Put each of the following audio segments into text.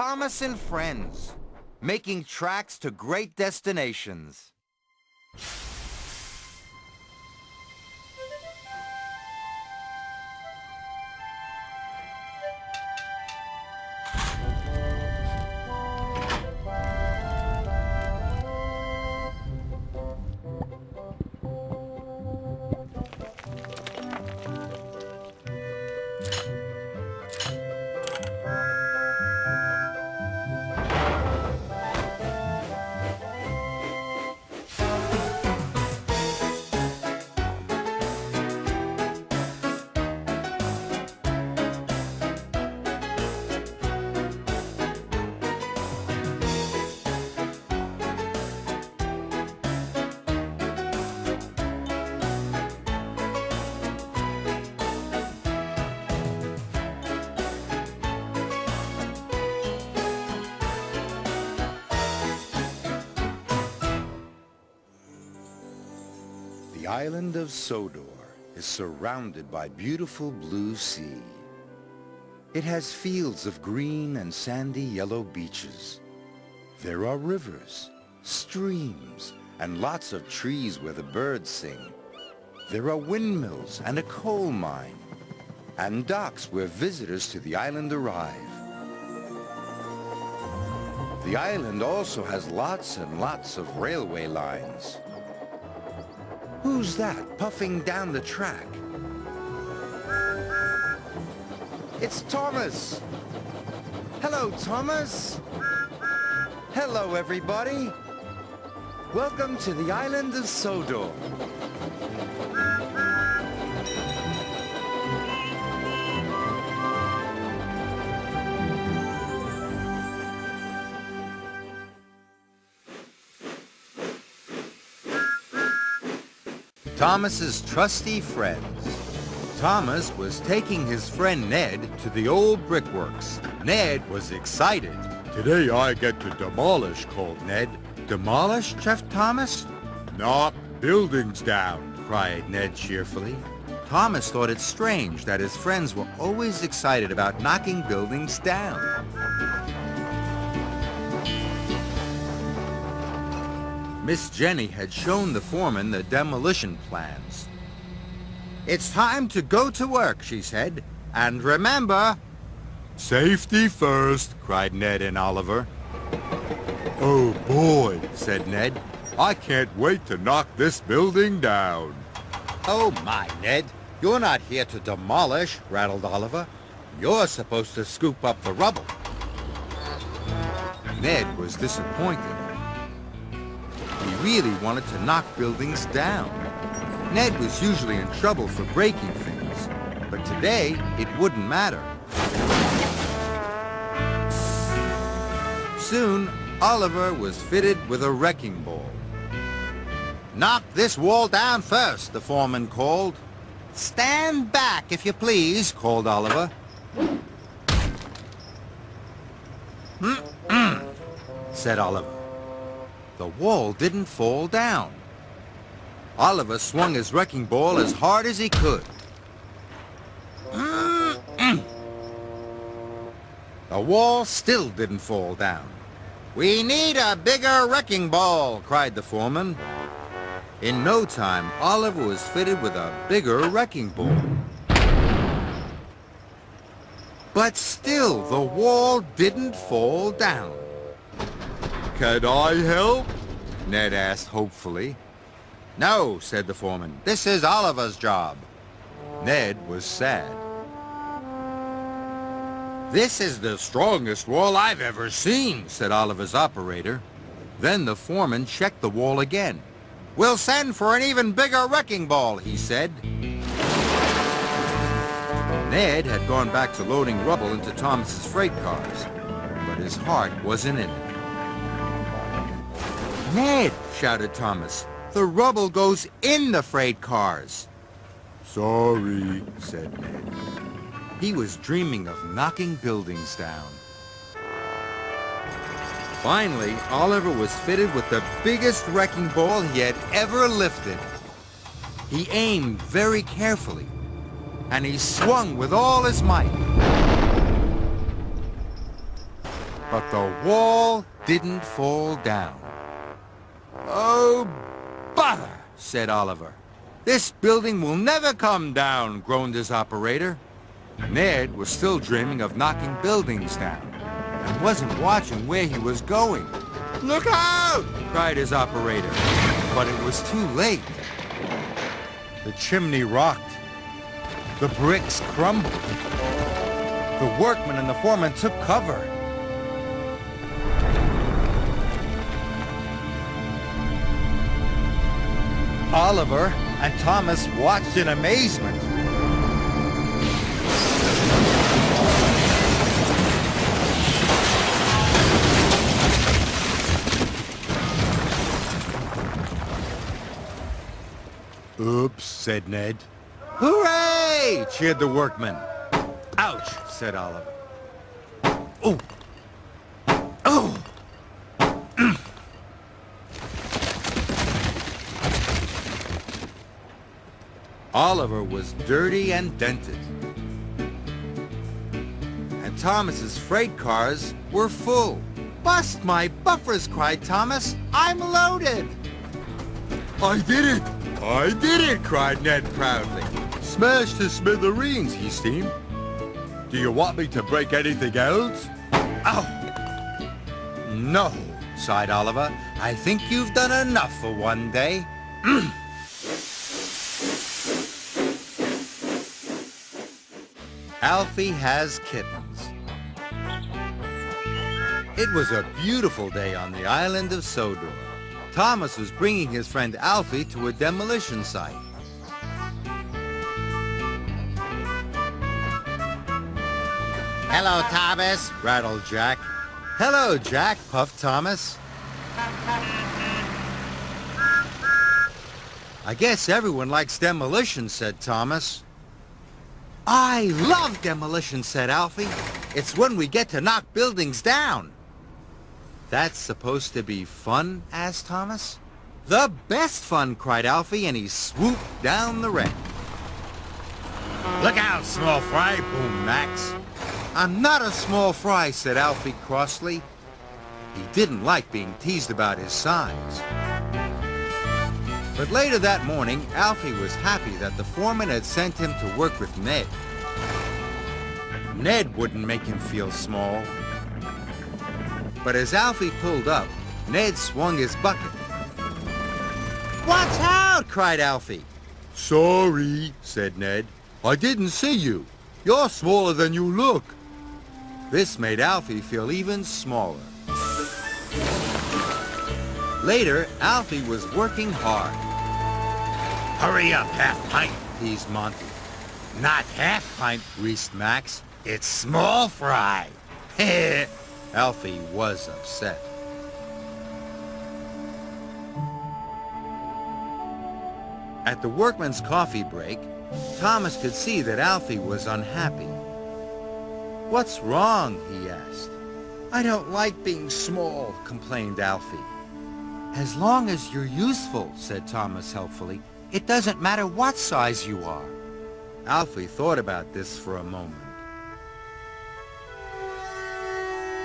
Thomas and Friends, making tracks to great destinations. The island of Sodor is surrounded by beautiful blue sea. It has fields of green and sandy yellow beaches. There are rivers, streams, and lots of trees where the birds sing. There are windmills and a coal mine, and docks where visitors to the island arrive. The island also has lots and lots of railway lines. Who's that puffing down the track? It's Thomas! Hello, Thomas! Hello, everybody! Welcome to the island of Sodor. Thomas's trusty friends. Thomas was taking his friend Ned to the old brickworks. Ned was excited. Today I get to demolish, called Ned. Demolish, Chef Thomas? Knock buildings down. Cried Ned cheerfully. Thomas thought it strange that his friends were always excited about knocking buildings down. Miss Jenny had shown the foreman the demolition plans. "It's time to go to work," she said. "And remember..." Safety first, cried Ned and Oliver. Oh boy, said Ned. I can't wait to knock this building down. "Oh my, Ned, you're not here to demolish," rattled Oliver. "You're supposed to scoop up the rubble." Ned was disappointed. He really wanted to knock buildings down. Ned was usually in trouble for breaking things, but today it wouldn't matter. Soon, Oliver was fitted with a wrecking ball. "Knock this wall down first," the foreman called. "Stand back, if you please," called Oliver. Said Oliver. The wall didn't fall down. Oliver swung his wrecking ball as hard as he could. The wall still didn't fall down. "We need a bigger wrecking ball," cried the foreman. In no time, Oliver was fitted with a bigger wrecking ball. But still, the wall didn't fall down. Can I help? Ned asked hopefully. "No," said the foreman. "This is Oliver's job." Ned was sad. "This is the strongest wall I've ever seen," said Oliver's operator. Then the foreman checked the wall again. "We'll send for an even bigger wrecking ball," he said. Ned had gone back to loading rubble into Thomas's freight cars, but his heart wasn't in it. "Ned," shouted Thomas, "the rubble goes in the freight cars." Sorry, said Ned. He was dreaming of knocking buildings down. Finally, Oliver was fitted with the biggest wrecking ball he had ever lifted. He aimed very carefully, and he swung with all his might. But the wall didn't fall down. "Oh, bother," said Oliver. "This building will never come down," groaned his operator. Ned was still dreaming of knocking buildings down and wasn't watching where he was going. "Look out!" cried his operator. But it was too late. The chimney rocked. The bricks crumbled. The workmen and the foreman took cover. Oliver and Thomas watched in amazement. "Oops," said Ned. "Hooray!" cheered the workmen. "Ouch," said Oliver. "Oh! Oh!" Oliver was dirty and dented. And Thomas's freight cars were full. "Bust my buffers," cried Thomas. "I'm loaded." "I did it! I did it!" cried Ned proudly. "Smashed to smithereens," he steamed. "Do you want me to break anything else?" "Oh! No," sighed Oliver. "I think you've done enough for one day." Alfie Has Kittens. It was a beautiful day on the island of Sodor. Thomas was bringing his friend Alfie to a demolition site. "Hello, Thomas," rattled Jack. "Hello, Jack," puffed Thomas. "I guess everyone likes demolition," said Thomas. "I love demolition," said Alfie. "It's when we get to knock buildings down." "That's supposed to be fun?" asked Thomas. "The best fun," cried Alfie, and he swooped down the wreck. "Look out, small fry," boomed Max. "I'm not a small fry," said Alfie crossly. He didn't like being teased about his size. But later that morning, Alfie was happy that the foreman had sent him to work with Ned. Ned wouldn't make him feel small. But as Alfie pulled up, Ned swung his bucket. "Watch out!" cried Alfie. "Sorry," said Ned. "I didn't see you. You're smaller than you look." This made Alfie feel even smaller. Later, Alfie was working hard. "Hurry up, half-pint," teased Monty. "Not half-pint," greased Max. "It's small fry." Alfie was upset. At the workman's coffee break, Thomas could see that Alfie was unhappy. "What's wrong?" he asked. "I don't like being small," complained Alfie. "As long as you're useful," said Thomas helpfully. "It doesn't matter what size you are." Alfie thought about this for a moment.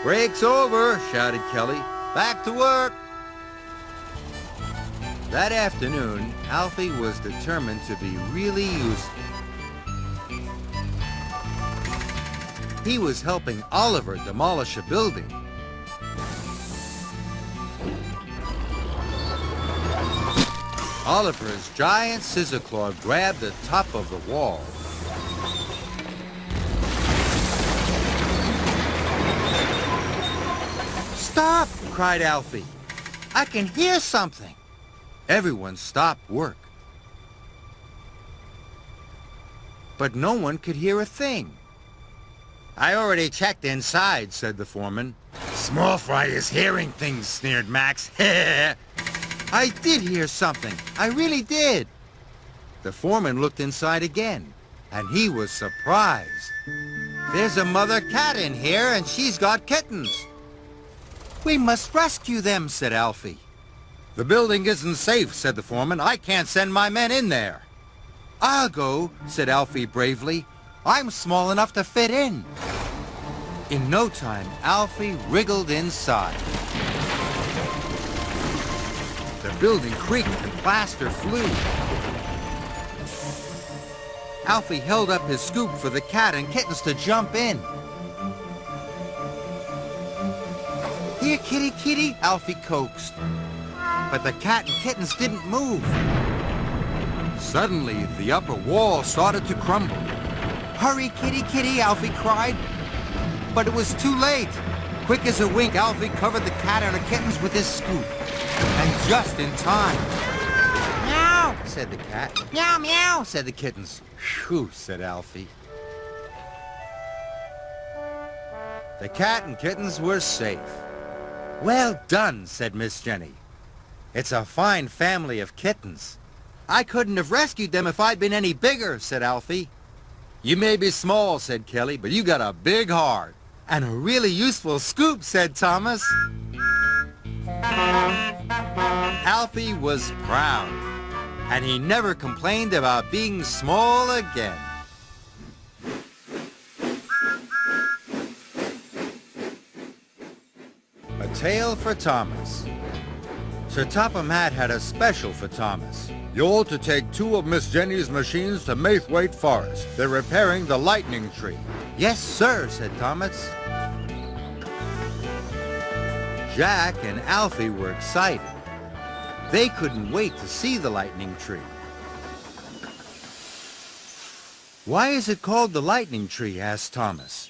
"Break's over," shouted Kelly. "Back to work." That afternoon, Alfie was determined to be really useful. He was helping Oliver demolish a building. Oliver's giant scissor claw grabbed the top of the wall. "Stop!" cried Alfie. "I can hear something." Everyone stopped work. But no one could hear a thing. "I already checked inside," said the foreman. "Small fry is hearing things," sneered Max. "I did hear something. I really did." The foreman looked inside again, and he was surprised. "There's a mother cat in here, and she's got kittens." "We must rescue them," said Alfie. "The building isn't safe," said the foreman. "I can't send my men in there." "I'll go," said Alfie bravely. "I'm small enough to fit in." In no time, Alfie wriggled inside. The building creaked and plaster flew. Alfie held up his scoop for the cat and kittens to jump in. "Here, kitty, kitty," Alfie coaxed. But the cat and kittens didn't move. Suddenly, the upper wall started to crumble. "Hurry, kitty, kitty," Alfie cried. But it was too late. Quick as a wink, Alfie covered the cat and the kittens with his scoop. And just in time. "Meow," said the cat. "Meow, meow," said the kittens. "Phew," said Alfie. The cat and kittens were safe. "Well done," said Miss Jenny. "It's a fine family of kittens." "I couldn't have rescued them if I'd been any bigger," said Alfie. "You may be small," said Kelly, "but you got a big heart." "And a really useful scoop," said Thomas. Alfie was proud, and he never complained about being small again. A tale for Thomas. Sir Topham Hatt had a special for Thomas. You're to take 2 of Miss Jenny's machines to Maithwaite Forest. They're repairing the lightning tree. "Yes, sir," said Thomas. Jack and Alfie were excited. They couldn't wait to see the lightning tree. "Why is it called the lightning tree?" asked Thomas.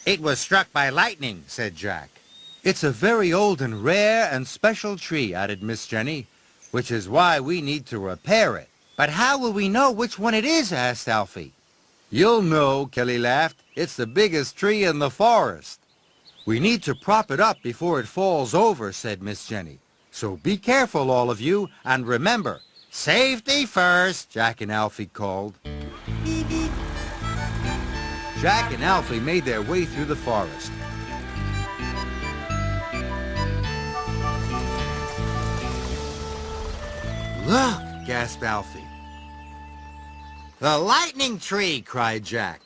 "It was struck by lightning," said Jack. "It's a very old and rare and special tree," added Miss Jenny, "which is why we need to repair it." "But how will we know which one it is?" asked Alfie. "You'll know," Kelly laughed. "It's the biggest tree in the forest." "We need to prop it up before it falls over," said Miss Jenny. "So be careful, all of you, and remember, safety first," Jack and Alfie called. Jack and Alfie made their way through the forest. "Look," gasped Alfie. "The lightning tree!" cried Jack.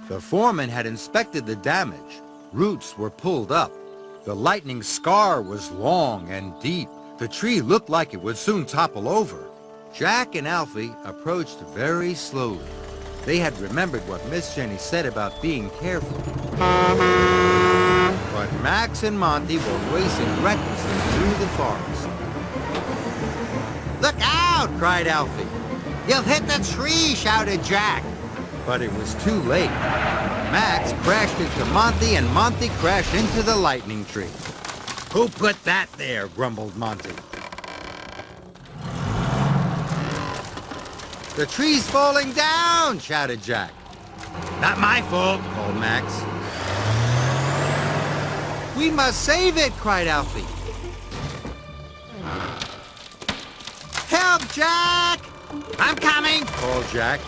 The foreman had inspected the damage. Roots were pulled up. The lightning scar was long and deep. The tree looked like it would soon topple over. Jack and Alfie approached very slowly. They had remembered what Miss Jenny said about being careful. But Max and Monty were racing recklessly through the forest. "Look out!" cried Alfie. "You'll hit the tree!" shouted Jack. But it was too late. Max crashed into Monty, and Monty crashed into the lightning tree. "Who put that there?" grumbled Monty. "The tree's falling down!" shouted Jack. "Not my fault," called Max. "We must save it!" cried Alfie. "Help, Jack!" "I'm coming!" called Jack.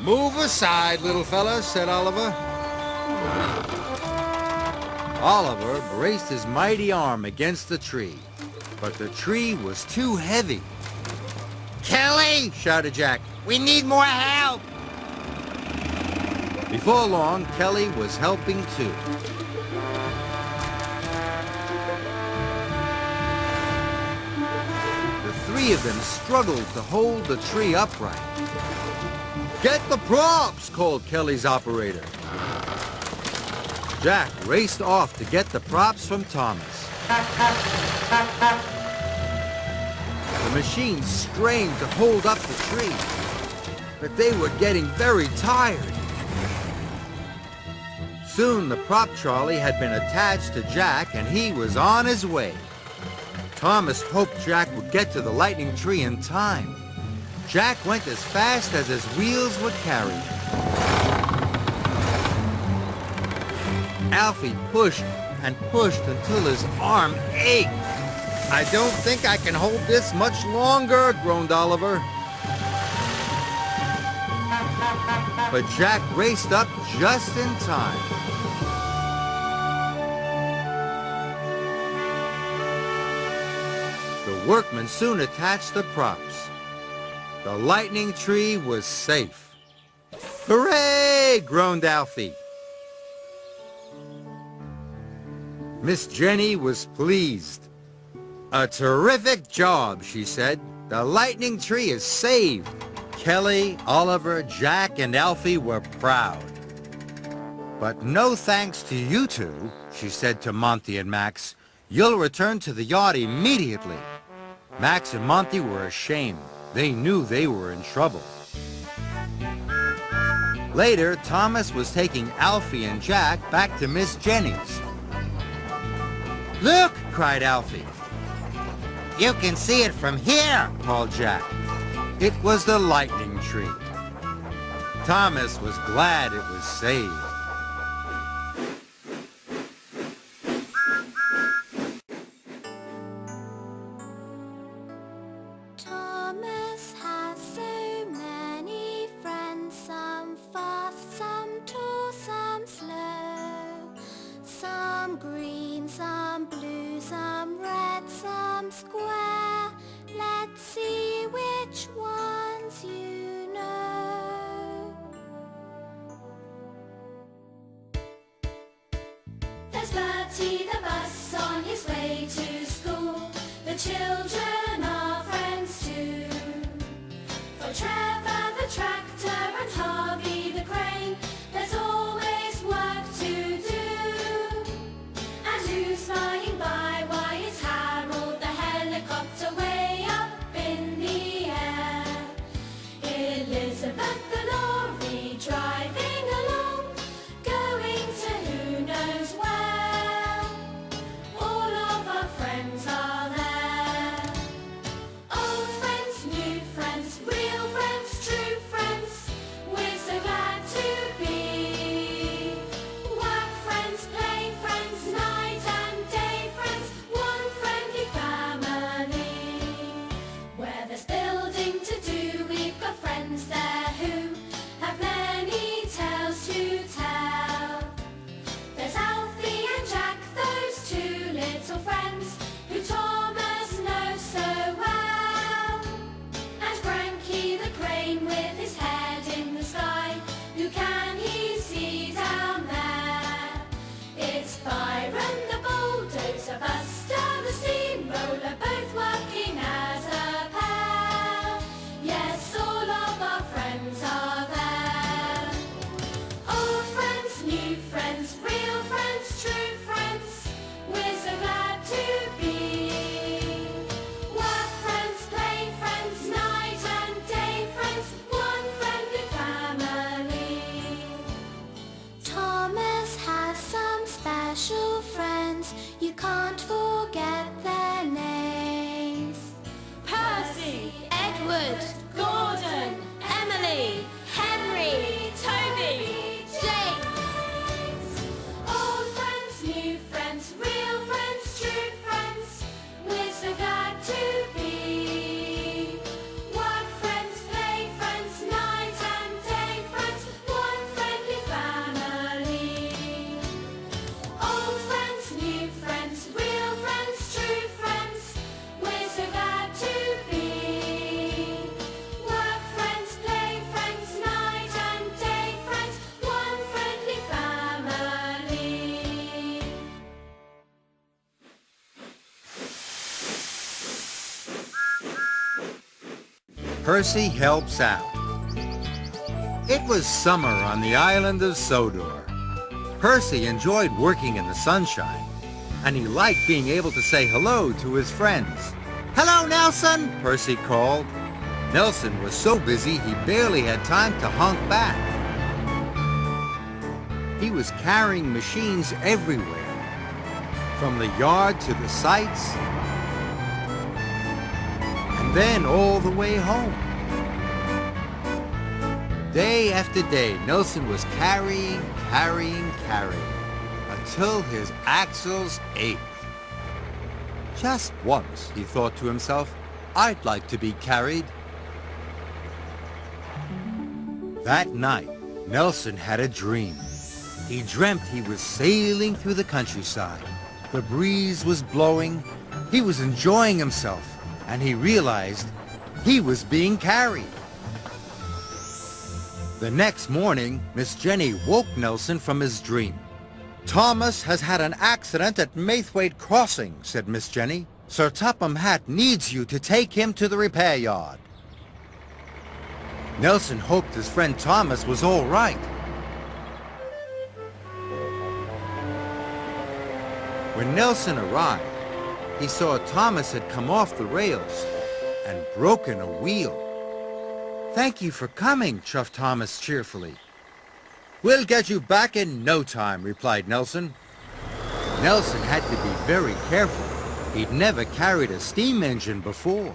"Move aside, little fella," said Oliver. Oliver braced his mighty arm against the tree, but the tree was too heavy. "Kelly!" shouted Jack. "We need more help!" Before long, Kelly was helping too. The 3 of them struggled to hold the tree upright. "Get the props!" called Kelly's operator. Jack raced off to get the props from Thomas. The machines strained to hold up the tree, but they were getting very tired. Soon the prop trolley had been attached to Jack, and he was on his way. Thomas hoped Jack would get to the lightning tree in time. Jack went as fast as his wheels would carry him. Alfie pushed and pushed until his arm ached. "I don't think I can hold this much longer," groaned Oliver. But Jack raced up just in time. The workmen soon attached the props. The lightning tree was safe. Hooray! Groaned Alfie. Miss Jenny was pleased. A terrific job, she said. The lightning tree is saved. Kelly, Oliver, Jack, and Alfie were proud. But no thanks to you two, she said to Monty and Max. You'll return to the yacht immediately. Max and Monty were ashamed. They knew they were in trouble. Later, Thomas was taking Alfie and Jack back to Miss Jenny's. Look, cried Alfie. You can see it from here, called Jack. It was the lightning tree. Thomas was glad it was saved. Thomas has so many friends, some fast, some tall, some slow, some green, some blue, some red, some square. Let's see which ones you know. There's Bertie the bus on his way to school. The children are friends too. For Trevor the tractor and Harvey the crane, there's always work to do. And who's flying by? Why, it's Harold the helicopter way up in the air. Elizabeth the lorry driving along, going to who knows where. All of our friends are there. Old friends, new friends, real friends, true friends. We're so glad to be. Work friends, play friends, night and day friends, one friendly family. Where there's building to do, we've got friends there who have many tales to tell. There's Alfie and Jack, those two little friends who Thomas knows so well. And Frankie the crane with his head in the sky, who can he see down there? It's Byron the bulldozer, Buster the steamroller, both working as a pair. Yes, all of our friends are there. Old friends, new friends, real friends, true friends. We're so glad to be. Work friends, play friends, night and day friends, one friendly family. Thomas has some special friends. You can't forget their names. Percy, Edward, Gordon, Emily, Henry, Toby, James. Old friends, new friends, real friends, true friends. We're so glad to be. Work friends, play friends, night and day friends, one friendly family. Old friends, new friends, real friends, true friends. We're so glad to be. Work friends, play friends, night and day friends, one friendly family. Percy Helps Out. It was summer on the island of Sodor. Percy enjoyed working in the sunshine, and he liked being able to say hello to his friends. Hello, Nelson, Percy called. Nelson was so busy he barely had time to honk back. He was carrying machines everywhere, from the yard to the sites, and then all the way home. Day after day, Nelson was carrying, until his axles ached. Just once, he thought to himself, I'd like to be carried. That night, Nelson had a dream. He dreamt he was sailing through the countryside. The breeze was blowing, he was enjoying himself, and he realized he was being carried. The next morning, Miss Jenny woke Nelson from his dream. "Thomas has had an accident at Maithwaite Crossing," said Miss Jenny. "Sir Topham Hatt needs you to take him to the repair yard." Nelson hoped his friend Thomas was all right. When Nelson arrived, he saw Thomas had come off the rails and broken a wheel. "Thank you for coming," chuffed Thomas cheerfully. "We'll get you back in no time," replied Nelson. Nelson had to be very careful. He'd never carried a steam engine before.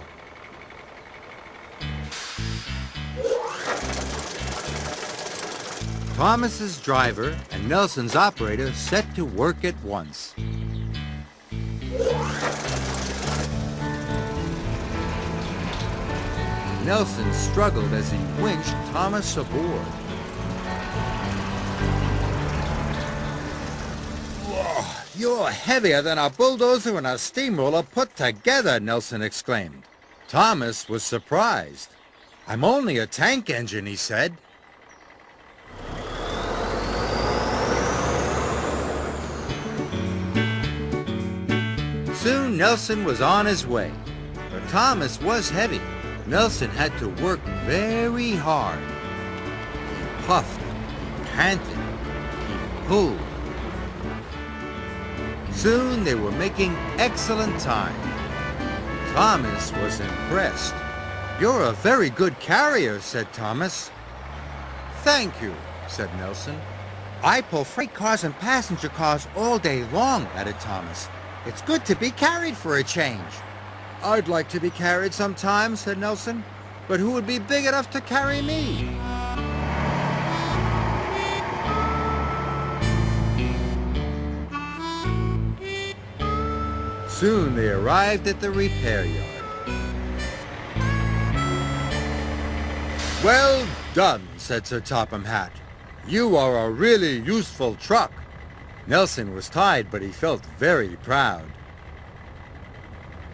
Thomas's driver and Nelson's operator set to work at once. Nelson struggled as he winched Thomas aboard. "Whoa, you're heavier than a bulldozer and a steamroller put together," Nelson exclaimed. Thomas was surprised. "I'm only a tank engine," he said. Soon Nelson was on his way, but Thomas was heavy. Nelson had to work very hard. He puffed, he panted, he pulled. Soon they were making excellent time. Thomas was impressed. "You're a very good carrier," said Thomas. "Thank you," said Nelson. "I pull freight cars and passenger cars all day long," added Thomas. "It's good to be carried for a change." "I'd like to be carried sometime," said Nelson. "But who would be big enough to carry me?" Soon they arrived at the repair yard. "Well done," said Sir Topham Hatt. "You are a really useful truck." Nelson was tired, but he felt very proud.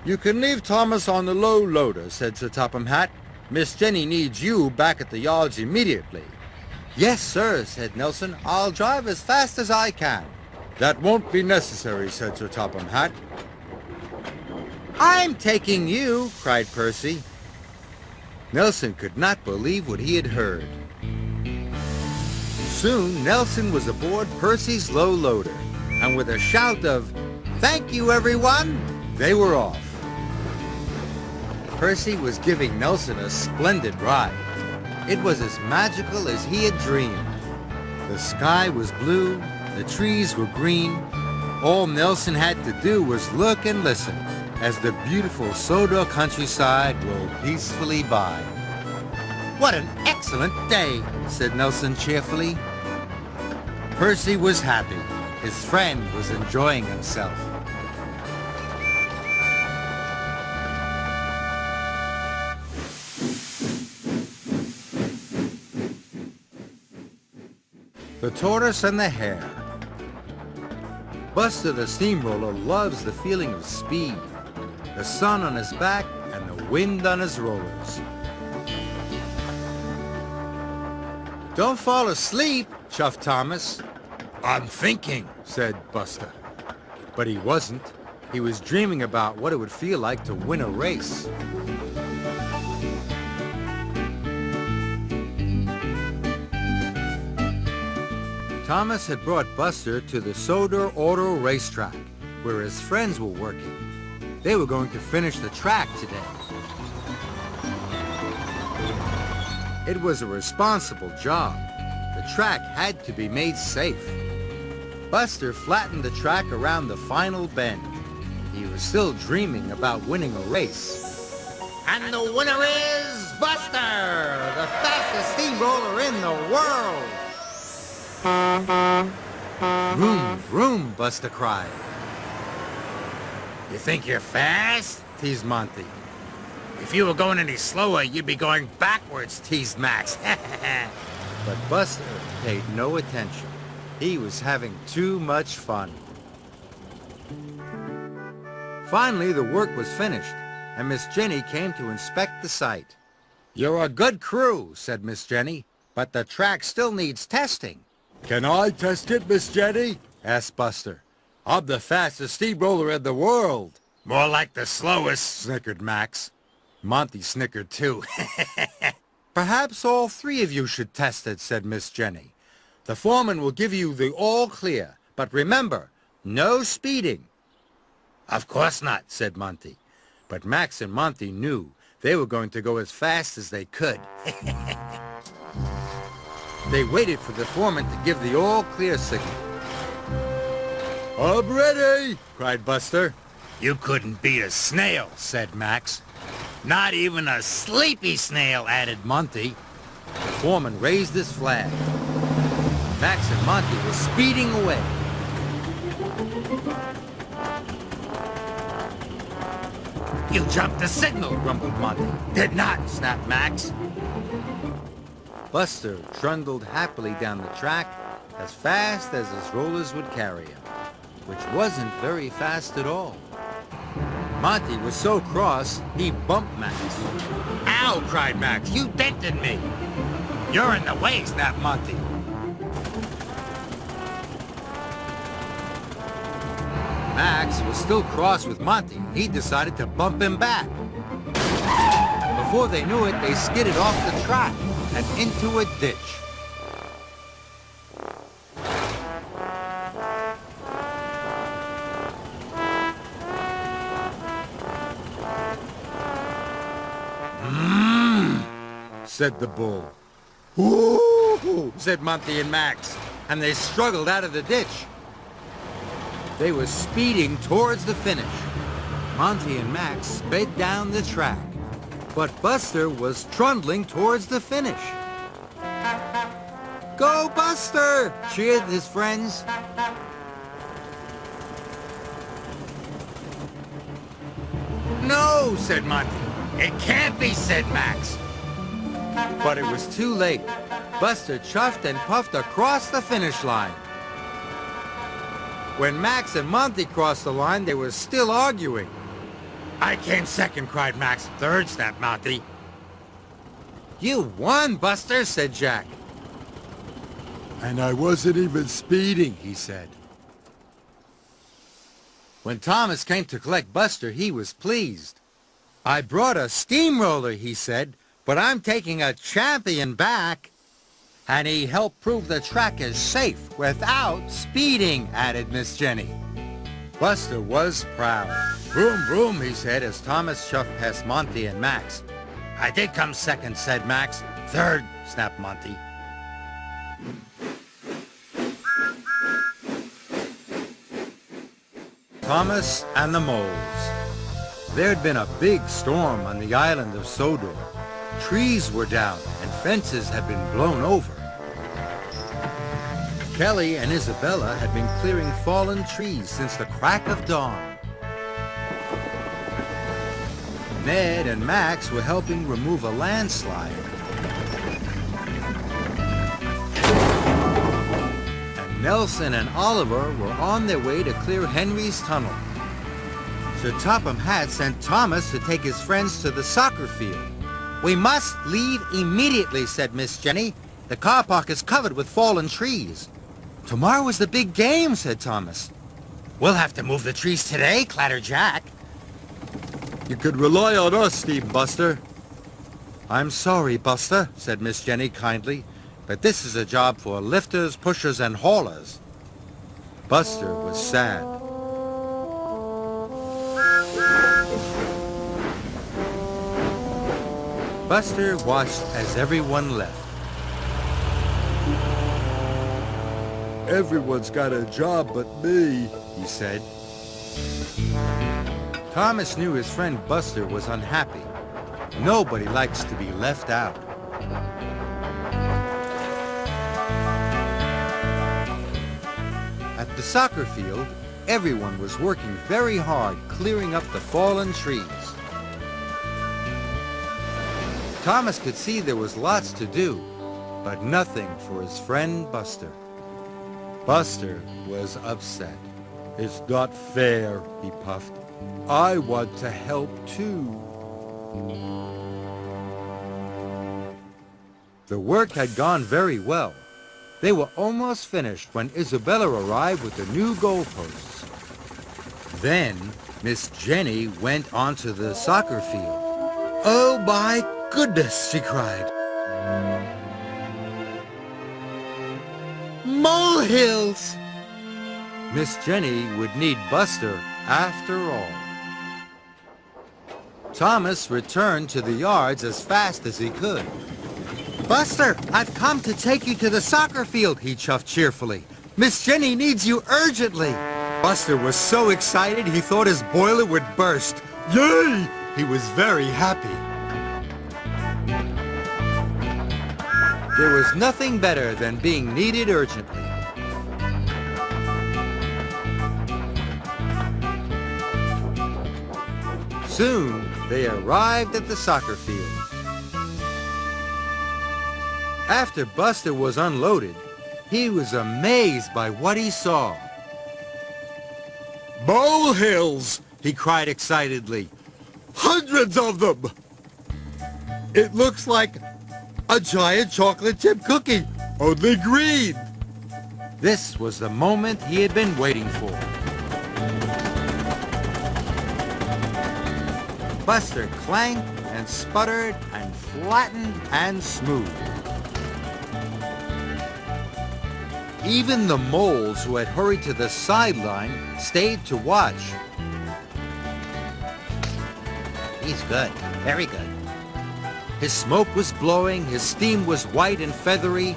"You can leave Thomas on the low loader," said Sir Topham Hatt. "Miss Jenny needs you back at the yards immediately." "Yes, sir," said Nelson. "I'll drive as fast as I can." "That won't be necessary," said Sir Topham Hatt. "I'm taking you," cried Percy. Nelson could not believe what he had heard. Soon Nelson was aboard Percy's low loader, and with a shout of "Thank you, everyone," they were off. Percy was giving Nelson a splendid ride. It was as magical as he had dreamed. The sky was blue, the trees were green. All Nelson had to do was look and listen as the beautiful Sodor countryside rolled peacefully by. "What an excellent day," said Nelson cheerfully. Percy was happy. His friend was enjoying himself. The Tortoise and the Hare. Buster the Steamroller loves the feeling of speed, the sun on his back and the wind on his rollers. "Don't fall asleep," chuffed Thomas. "I'm thinking," said Buster. But he wasn't. He was dreaming about what it would feel like to win a race. Thomas had brought Buster to the Sodor Auto Racetrack, where his friends were working. They were going to finish the track today. It was a responsible job. The track had to be made safe. Buster flattened the track around the final bend. He was still dreaming about winning a race. And the winner is Buster, the fastest steamroller in the world. "Vroom, vroom," Buster cried. "You think you're fast?" teased Monty. "If you were going any slower, you'd be going backwards," teased Max. But Buster paid no attention. He was having too much fun. Finally, the work was finished, and Miss Jenny came to inspect the site. "You're a good crew," said Miss Jenny. but the track still needs testing. Can I test it, Miss Jenny? Asked Buster. I'm the fastest steamroller in the world. More like the slowest, snickered Max. Monty snickered too. Perhaps all three of you should test it, said Miss Jenny. The foreman will give you the all clear, but remember, no speeding. Of course not, said Monty. But Max and Monty knew they were going to go as fast as they could. They waited for the foreman to give the all clear signal. I'm ready, cried Buster. You couldn't beat a snail, said Max. Not even a sleepy snail, added Monty. The foreman raised his flag. Max and Monty were speeding away. You jumped the signal, grumbled Monty. Did not, snapped Max. Buster trundled happily down the track as fast as his rollers would carry him, which wasn't very fast at all. Monty was so cross, he bumped Max. Ow, cried Max, you dented me. You're in the way, snapped Monty. Max was still cross with Monty. He decided to bump him back. Before they knew it, they skidded off the track and into a ditch. Said the bull. Woo! Said Monty and Max, and they struggled out of the ditch. They were speeding towards the finish. Monty and Max sped down the track, but Buster was trundling towards the finish. Go, Buster! Cheered his friends. No, said Monty. It can't be, said Max. But it was too late. Buster chuffed and puffed across the finish line. When Max and Monty crossed the line, they were still arguing. I came second, cried Max. Third, snapped Monty. You won, Buster, said Jack. And I wasn't even speeding, he said. When Thomas came to collect Buster, he was pleased. I brought a steamroller, he said, but I'm taking a champion back. And he helped prove the track is safe without speeding, added Miss Jenny. Buster was proud. Vroom, vroom, he said as Thomas chuffed past Monty and Max. I did come second, said Max. Third, snapped Monty. Thomas and the Moles. There'd been a big storm on the island of Sodor. Trees were down and fences had been blown over. Kelly and Isabella had been clearing fallen trees since the crack of dawn. Ned and Max were helping remove a landslide. And Nelson and Oliver were on their way to clear Henry's tunnel. Sir Topham Hatt sent Thomas to take his friends to the soccer field. We must leave immediately, said Miss Jenny. The car park is covered with fallen trees. Tomorrow is the big game, said Thomas. We'll have to move the trees today, clattered Jack. You could rely on us, Steam Buster. I'm sorry, Buster, said Miss Jenny kindly, but this is a job for lifters, pushers, and haulers. Buster was sad. Buster watched as everyone left. Everyone's got a job but me, he said. Thomas knew his friend Buster was unhappy. Nobody likes to be left out. At the soccer field, everyone was working very hard clearing up the fallen trees. Thomas could see there was lots to do, but nothing for his friend Buster. Buster was upset. It's not fair, he puffed. I want to help too. The work had gone very well. They were almost finished when Isabella arrived with the new goalposts. Then Miss Jenny went onto the soccer field. "Oh my goodness," she cried. "Molehills!" Miss Jenny would need Buster after all. Thomas returned to the yards as fast as he could. "Buster, I've come to take you to the soccer field," he chuffed cheerfully. "Miss Jenny needs you urgently." Buster was so excited he thought his boiler would burst. Yay! He was very happy. There was nothing better than being needed urgently. Soon, they arrived at the soccer field. After Buster was unloaded, he was amazed by what he saw. "Molehills!" he cried excitedly. "Hundreds of them! It looks like a giant chocolate chip cookie, only green." This was the moment he had been waiting for. Buster clanked and sputtered and flattened and smoothed. Even the moles who had hurried to the sideline stayed to watch. "He's good, very good." His smoke was blowing, his steam was white and feathery.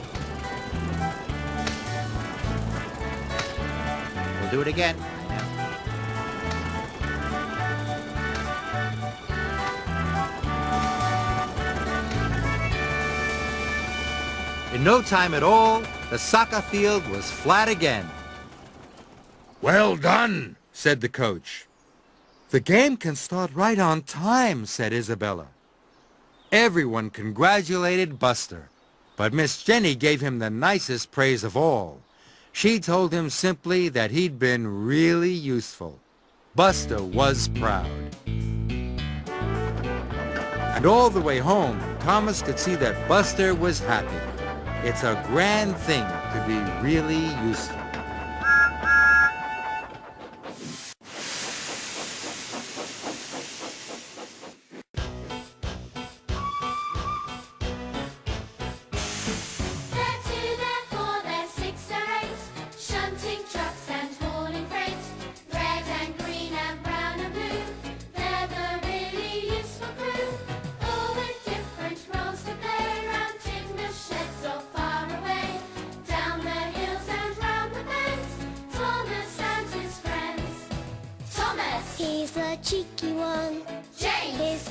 "We'll do it again." In no time at all, the soccer field was flat again. "Well done," said the coach. "The game can start right on time," said Isabella. Everyone congratulated Buster, but Miss Jenny gave him the nicest praise of all. She told him simply that he'd been really useful. Buster was proud. And all the way home, Thomas could see that Buster was happy. It's a grand thing to be really useful. They're two, they're four, they're six or eight, shunting trucks and hauling freight. Red and green and brown and blue, they're the really useful crew. All with different roles to play, round timber sheds or far away, down the hills and round the bends. Thomas and his friends. Thomas, He's the cheeky one. James, His